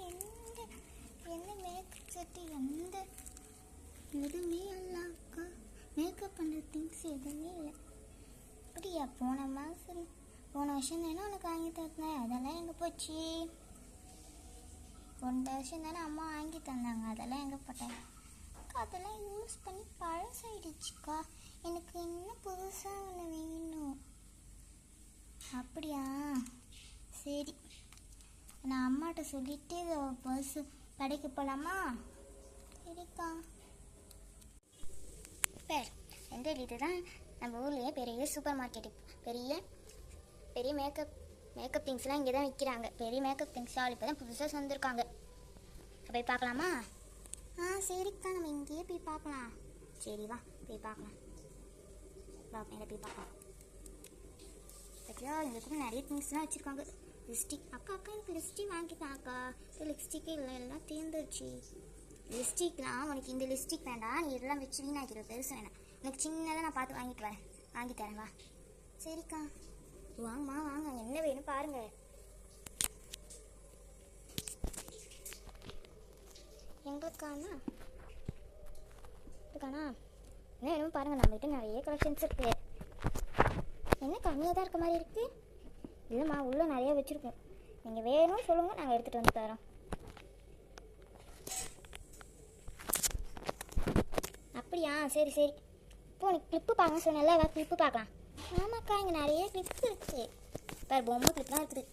எந்த எந்த makeup set எந்த எதுவுமே இல்லை அக்கா. மேக்கப் பண்ணுற திங்ஸ் எதுவுமே இல்லை. அப்படியா? போன வருஷம் தானே உனக்கு வாங்கி தந்தேன், அதெல்லாம் எங்கே போச்சு? போன வருஷம் தானே அம்மா வாங்கி தந்தாங்க, அதெல்லாம் எங்கே போட்டேன் அக்கா? அதெல்லாம் யூஸ் பண்ணி பழசாயிடுச்சுக்கா. எனக்கு இன்னும் புதுசாக ஒன்று வேணும். அப்படியா? சரி, நான் அம்மாட்ட சொல்லிவிட்டு பர்ஸு கடைக்கு போகலாமா? சரிக்கா. பேர் எந்த இதுதான் நம்ம ஊர்லேயே பெரிய சூப்பர் மார்க்கெட்டு. பெரிய மேக்கப் திங்ஸ்லாம் இங்கே தான் விற்கிறாங்க. பெரிய மேக்கப் திங்ஸ் ஆள் இப்போ தான் புதுசாக வந்திருக்காங்க. போய் பார்க்கலாமா? சரிக்கா, நம்ம இங்கேயே போய் பார்க்கலாம். சரி வா, போய் பார்க்கலாம். வா, மேலே போய் பார்க்கலாம். பற்றியா, இங்கே கூட நிறைய திங்ஸ்லாம் வச்சுருக்காங்க. லிப்ஸ்டிக். அக்கா எனக்கு லிப்ஸ்டிக் வாங்கிட்டாக்கா. லிப்ஸ்டிக்கே இல்லை, எல்லாம் தேர்ந்துருச்சு. லிப்ஸ்டிக்லாம் உனக்கு இந்த லிப்ஸ்டிக் வேண்டாம், நீ இதெல்லாம் வச்சு வீணாக்கிற. பெருசு வேணாம், எனக்கு சின்னதாக நான் பார்த்து வாங்கி தரேன் வா. சரிக்கா, வாங்கம்மா வாங்க, என்ன வேணும் பாருங்க. எங்களுக்கானா என்ன வேணும் பாருங்க. நம்மகிட்ட நிறைய கலெக்ஷன்ஸ் இருக்கு. என்ன கம்மியாக தான் இருக்க மாதிரி இருக்கு? இல்லைம்மா, உள்ளே நிறைய வச்சுருக்கோம். நீங்கள் வேணும்னு சொல்லுங்கள், நாங்கள் எடுத்துகிட்டு வந்து தரோம். அப்படியா? சரி இப்போ உனக்கு கிளிப்பு பார்க்க சொன்னல, கிளிப்பு பார்க்கலாம். ஆமாக்கா, இங்கே நிறைய கிளிப்பு இருக்குது. இப்போ பொம்மை கிளிப்லாம் இருக்குது.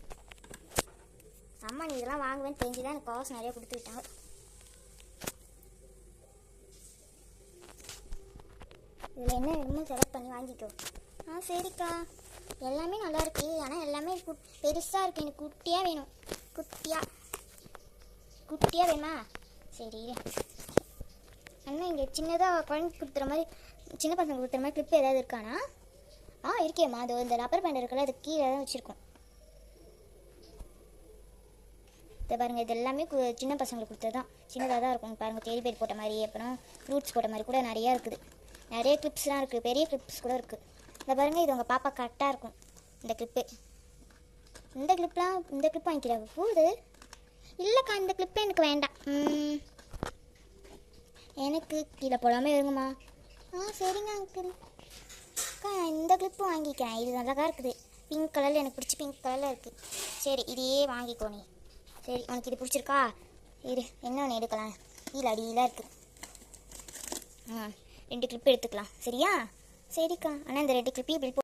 அம்மா நீ இதெல்லாம் வாங்குவேன்னு தெரிஞ்சு தான் எனக்கு காசு நிறையா கொடுத்து விட்டாங்க. இதில் என்ன வேணுமோ செலக்ட் பண்ணி வாங்கிக்கோ. சரிக்கா, எல்லாமே நல்லா இருக்கு. ஆனால் எல்லாமே பெருசாக இருக்குது. எனக்கு குட்டியாக வேணும். குட்டியாக வேணுமா? சரி, அண்ணா இங்கே சின்னதாக குழந்தைக்கு கொடுத்துற மாதிரி, சின்ன பசங்க கொடுத்துற மாதிரி கிளிப்பு ஏதாவது இருக்கானா? இருக்கேம்மா. அது இந்த ரப்பர் பேண்ட் இருக்குல்ல, அது கீழே தான் வச்சுருக்கோம். இதை பாருங்கள், இது எல்லாமே சின்ன பசங்களுக்கு கொடுத்தது தான். சின்னதாக தான் இருக்கும் பாருங்கள். தேடி பேர் போட்ட மாதிரி, அப்புறம் ஃப்ரூட்ஸ் போட்ட மாதிரி கூட நிறையா இருக்குது. நிறைய கிளிப்ஸ்லாம் இருக்குது, பெரிய கிளிப்ஸ் கூட இருக்குது. இதை பாருங்கள், இது உங்கள் பாப்பா கரெக்டாக இருக்கும். இந்த கிளிப்பு வாங்கிக்கிறாங்க போகுது. இல்லைக்கா, இந்த கிளிப்பு எனக்கு வேண்டாம். எனக்கு கீழே போடாமல் இருங்கம்மா. சரிங்க அங்கிள். அக்கா, இந்த கிளிப்பு வாங்கிக்கிறேன். இது நல்லாதான் இருக்குது. பிங்க் கலரில் எனக்கு பிடிச்சி பிங்க் கலரில் இருக்குது. சரி, இதையே வாங்கிக்கோ நீ. சரி, உனக்கு இது பிடிச்சிருக்கா? இரு, என்ன ஒன்று எடுக்கலாம். கீழே அடியெலாம் இருக்குது. 2 கிளிப்பு எடுத்துக்கலாம். சரியா? சரிக்கா. ஆனால் இந்த 2 கிளிப்பையும் பில்